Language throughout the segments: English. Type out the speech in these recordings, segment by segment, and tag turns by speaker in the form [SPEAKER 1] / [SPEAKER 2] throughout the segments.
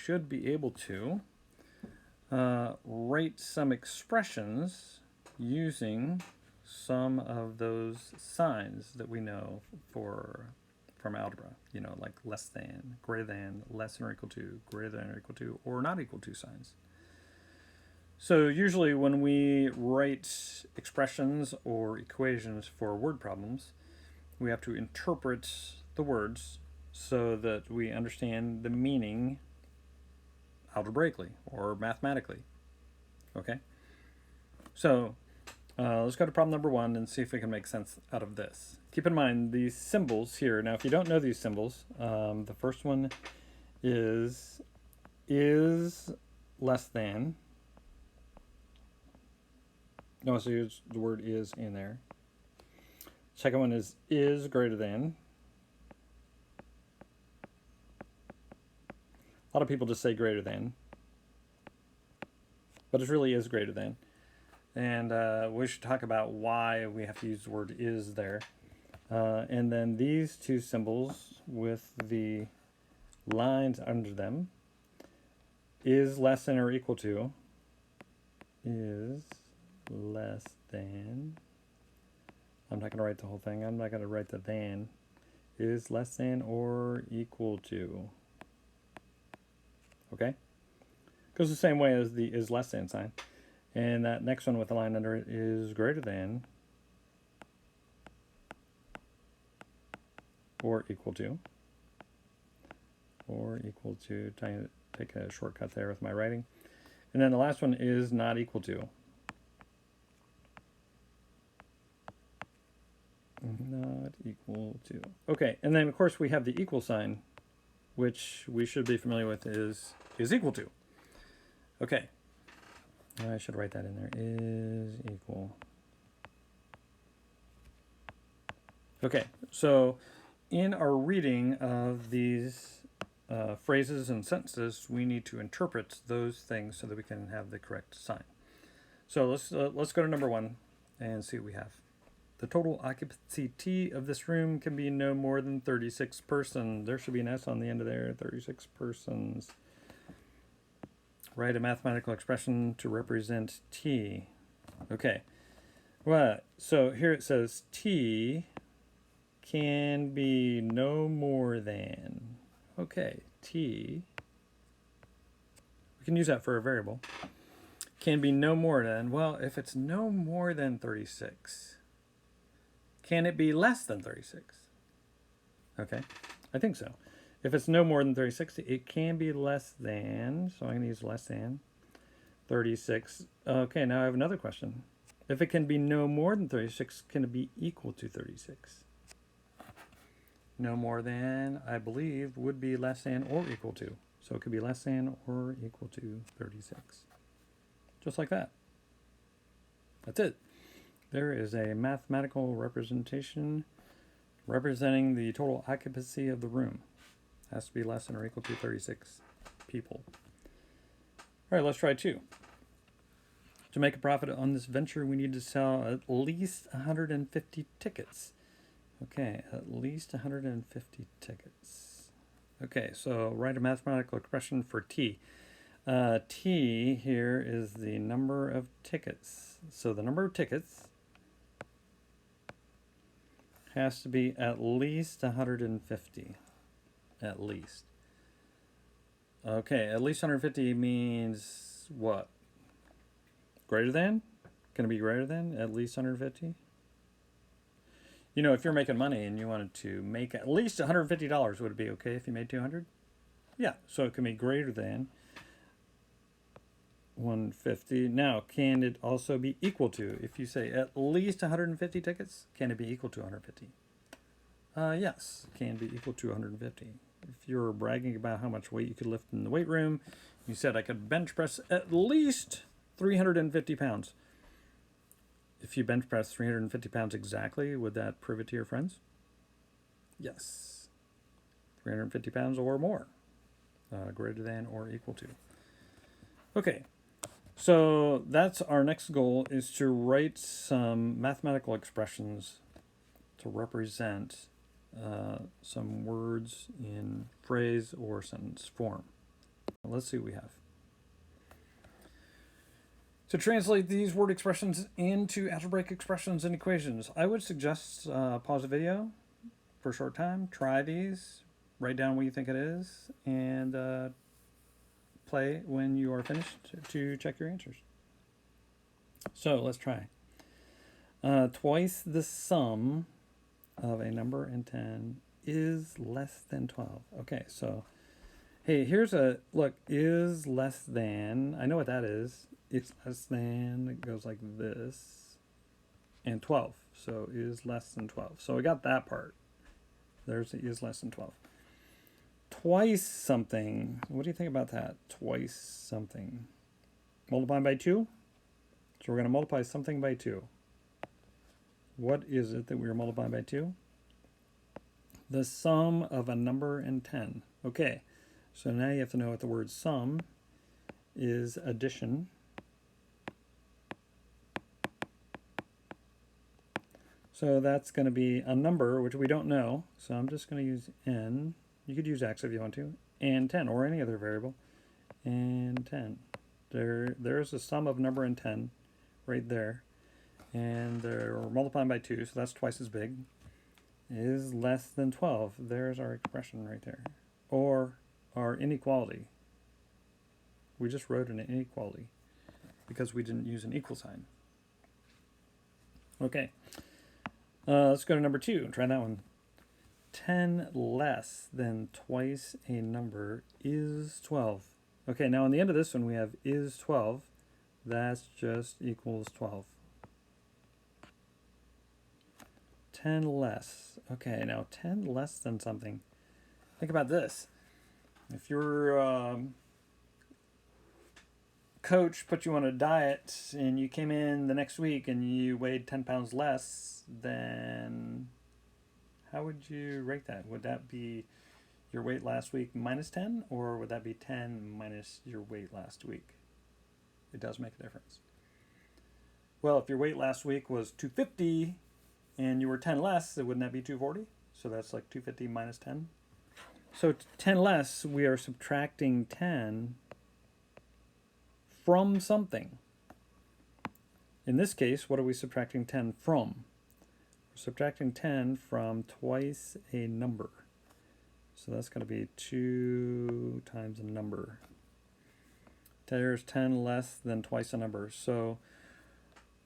[SPEAKER 1] should be able to write some expressions using some of those signs that we know from algebra, like less than, greater than, less than or equal to, greater than or equal to, or not equal to signs. So usually when we write expressions or equations for word problems, we have to interpret the words so that we understand the meaning algebraically or mathematically. Okay? So let's go to problem number 1 and see if we can make sense out of this. Keep in mind these symbols here. Now, if you don't know these symbols, the first one is less than. No, so here's the word is in there. Second one is greater than. A lot of people just say greater than, but it really is greater than. And we should talk about why we have to use the word is there. And then these two symbols with the lines under them, is less than or equal to, is less than, I'm not going to write the whole thing, I'm not going to write the than, is less than or equal to. Okay? Goes the same way as the is less than sign. And that next one with the line under it is greater than or equal to. Or equal to, take a shortcut there with my writing. And then the last one is not equal to. Not equal to. Okay, and then of course we have the equal sign, which we should be familiar with is equal to. Okay, I should write that in there, is equal. Okay, so in our reading of these phrases and sentences, we need to interpret those things so that we can have the correct sign. So let's go to number 1 and see what we have. The total occupancy T of this room can be no more than 36 persons. There should be an S on the end of there, 36 persons. Write a mathematical expression to represent T. Okay. Well, so here it says T can be no more than. Okay, T, we can use that for a variable. Can be no more than, well, if it's no more than 36, can it be less than 36? Okay, I think so. If it's no more than 36, it can be less than, so I'm going to use less than 36. Okay, now I have another question. If it can be no more than 36, can it be equal to 36? No more than, I believe, would be less than or equal to. So it could be less than or equal to 36. Just like that. That's it. There is a mathematical representation representing the total occupancy of the room. Has to be less than or equal to 36 people. All right, let's try 2. To make a profit on this venture, we need to sell at least 150 tickets. Okay, at least 150 tickets. Okay, so write a mathematical expression for T. T here is the number of tickets. So the number of tickets has to be at least 150. At least. Okay, at least 150 means what? Greater than? Can it be greater than at least 150? You know, if you're making money and you wanted to make at least $150, would it be okay if you made 200? Yeah, so it can be greater than 150. Now, can it also be equal to? If you say at least 150 tickets, can it be equal to 150? Yes, can be equal to 150. If you're bragging about how much weight you could lift in the weight room, you said I could bench press at least 350 pounds. If you bench press 350 pounds exactly, would that prove it to your friends? Yes. 350 pounds or more. Greater than or equal to. Okay. So that's our next goal, is to write some mathematical expressions to represent some words in phrase or sentence form. Let's see what we have. To translate these word expressions into algebraic expressions and equations, I would suggest pause the video for a short time, try these, write down what you think it is, and play when you are finished to check your answers. So let's try. Twice the sum of a number and 10 is less than 12. Okay, so hey, here's a look, is less than, I know what that is. It's less than, it goes like this, and 12. So is less than 12. So we got that part. There's the is less than 12. Twice something. What do you think about that? Twice something. Multiplying by 2? So we're going to multiply something by 2. What is it that we are multiplying by 2? The sum of a number and 10. Okay, so now you have to know what the word sum is. Addition. So that's going to be a number, which we don't know. So I'm just going to use n. You could use x if you want to. And 10, or any other variable. And 10. There's a sum of number and 10 right there. And they're multiplying by 2, so that's twice as big. Is less than 12. There's our expression right there. Or our inequality. We just wrote an inequality because we didn't use an equal sign. Okay. Let's go to number 2. Try that one. 10 less than twice a number is 12. Okay, now on the end of this one we have is 12. That's just equals 12. 10 less. Okay, now 10 less than something. Think about this. If your coach put you on a diet and you came in the next week and you weighed 10 pounds less, then how would you rate that? Would that be your weight last week minus 10, or would that be 10 minus your weight last week? It does make a difference. Well, if your weight last week was 250 and you were 10 less, wouldn't that be 240? So that's like 250 minus 10. So 10 less, we are subtracting 10 from something. In this case, what are we subtracting 10 from? We're subtracting 10 from twice a number. So that's going to be 2 times a number. There's 10 less than twice a number. So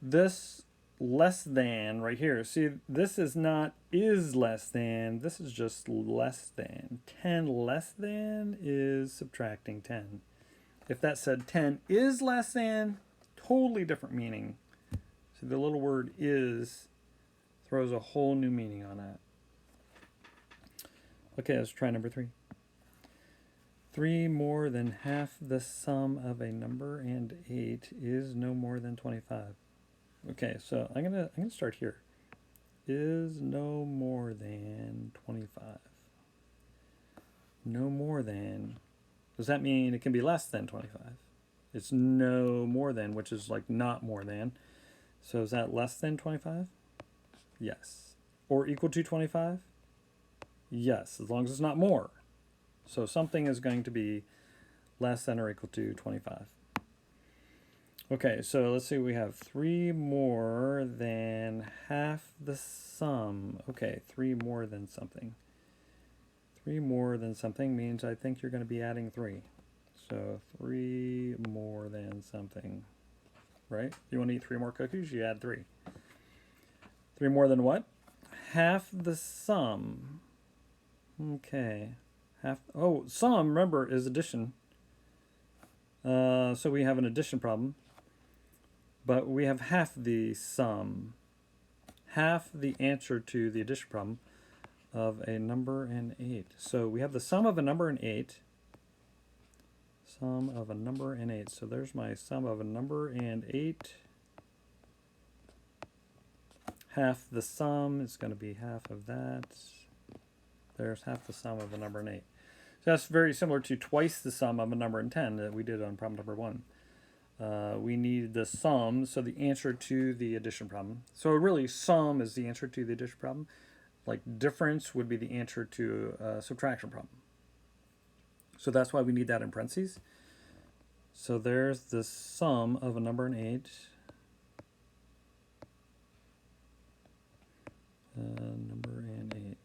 [SPEAKER 1] this less than right here, see, this is not is less than, this is just less than. 10 less than is subtracting 10. If that said 10 is less than, totally different meaning. So the little word is throws a whole new meaning on that. Okay, let's try number 3. 3 more than half the sum of a number and 8 is no more than 25. Okay, so I'm gonna start here. Is no more than 25. No more than. Does that mean it can be less than 25? It's no more than, which is like not more than. So is that less than 25? Yes. Or equal to 25? Yes, as long as it's not more. So something is going to be less than or equal to 25. Okay, so let's see, we have 3 more than half the sum. Okay, 3 more than something. 3 more than something means I think you're going to be adding 3. So 3 more than something, right? You want to eat 3 more cookies, you add 3. 3 more than what? Half the sum. Okay. Sum, remember, is addition. So we have an addition problem. But we have half the sum. Half the answer to the addition problem of a number and 8. So we have the sum of a number and 8. Sum of a number and 8. So there's my sum of a number and 8. Half the sum is going to be half of that. There's half the sum of a number and 8. So that's very similar to twice the sum of a number and 10 that we did on problem number 1. We need the sum, so the answer to the addition problem. So really, sum is the answer to the addition problem. Like difference would be the answer to a subtraction problem. So that's why we need that in parentheses. So there's the sum of a number and age. Number and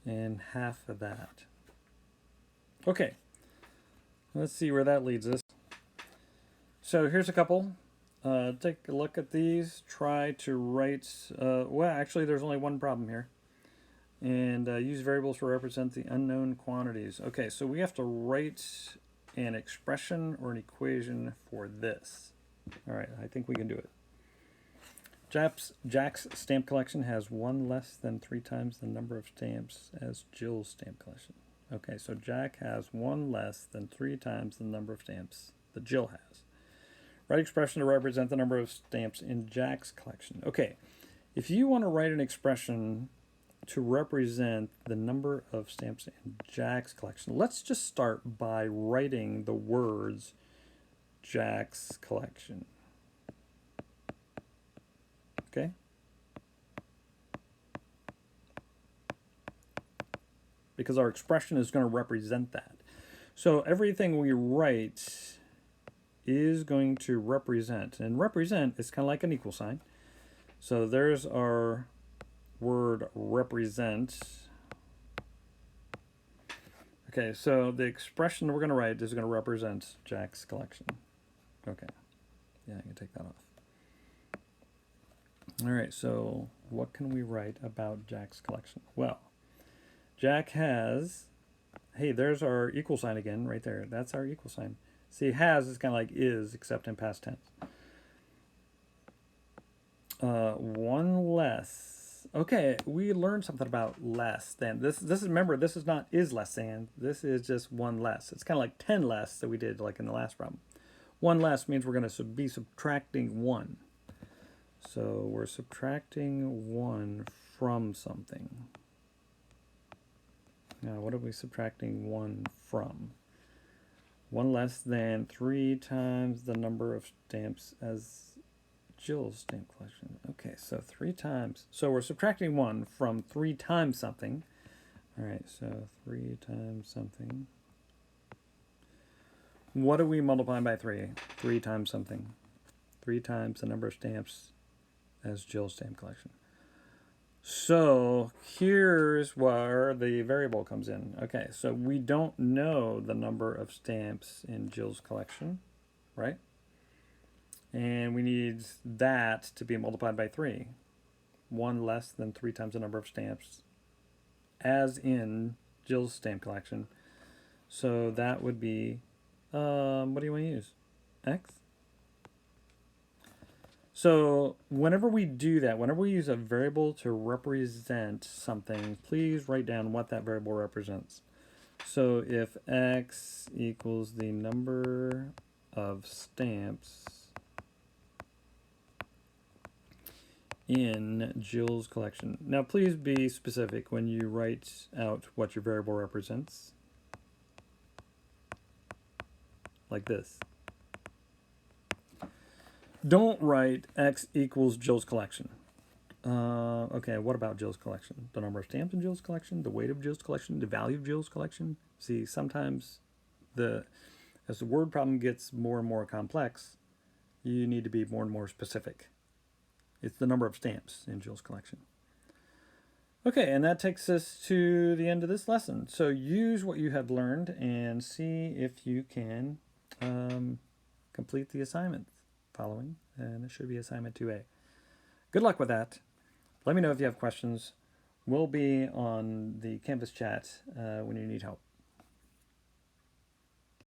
[SPEAKER 1] 8. And half of that. Okay. Let's see where that leads us. So here's a couple. Take a look at these. Try to write, well, actually, there's only one problem here. And use variables to represent the unknown quantities. Okay, so we have to write an expression or an equation for this. All right, I think we can do it. Jack's stamp collection has one less than 3 times the number of stamps as Jill's stamp collection. Okay, so Jack has one less than 3 times the number of stamps that Jill has. Write expression to represent the number of stamps in Jack's collection. Okay, if you want to write an expression to represent the number of stamps in Jack's collection, let's just start by writing the words Jack's collection. Okay? Because our expression is going to represent that. So everything we write is going to represent. And represent is kind of like an equal sign. So there's our word represent. Okay, so the expression we're going to write is going to represent Jack's collection. Okay. Yeah, I can take that off. All right, so what can we write about Jack's collection? Well, Jack has, hey, there's our equal sign again right there. That's our equal sign. See, has is kind of like is, except in past tense. One less. Okay, we learned something about less than. This is, remember, this is not is less than. This is just one less. It's kind of like 10 less that we did like in the last problem. One less means we're going to be subtracting 1. So we're subtracting 1 from something. Now, what are we subtracting 1 from? 1 less than 3 times the number of stamps as Jill's stamp collection. Okay, so 3 times. So we're subtracting 1 from 3 times something. All right, so 3 times something. What are we multiplying by 3? 3 times something. 3 times the number of stamps as Jill's stamp collection. So here's where the variable comes in. Okay, so we don't know the number of stamps in Jill's collection, right? And we need that to be multiplied by 3. 1 less than 3 times the number of stamps as in Jill's stamp collection. So that would be, what do you want to use? X? So whenever we do that, whenever we use a variable to represent something, please write down what that variable represents. So if X equals the number of stamps in Jill's collection. Now please be specific when you write out what your variable represents. Like this. Don't write X equals Jill's collection. Okay, what about Jill's collection? The number of stamps in Jill's collection, the weight of Jill's collection, the value of Jill's collection. See, sometimes as the word problem gets more and more complex, you need to be more and more specific. It's the number of stamps in Jill's collection. Okay, and that takes us to the end of this lesson. So use what you have learned and see if you can complete the assignment following, and it should be assignment 2A. Good luck with that. Let me know if you have questions. We'll be on the Canvas chat when you need help.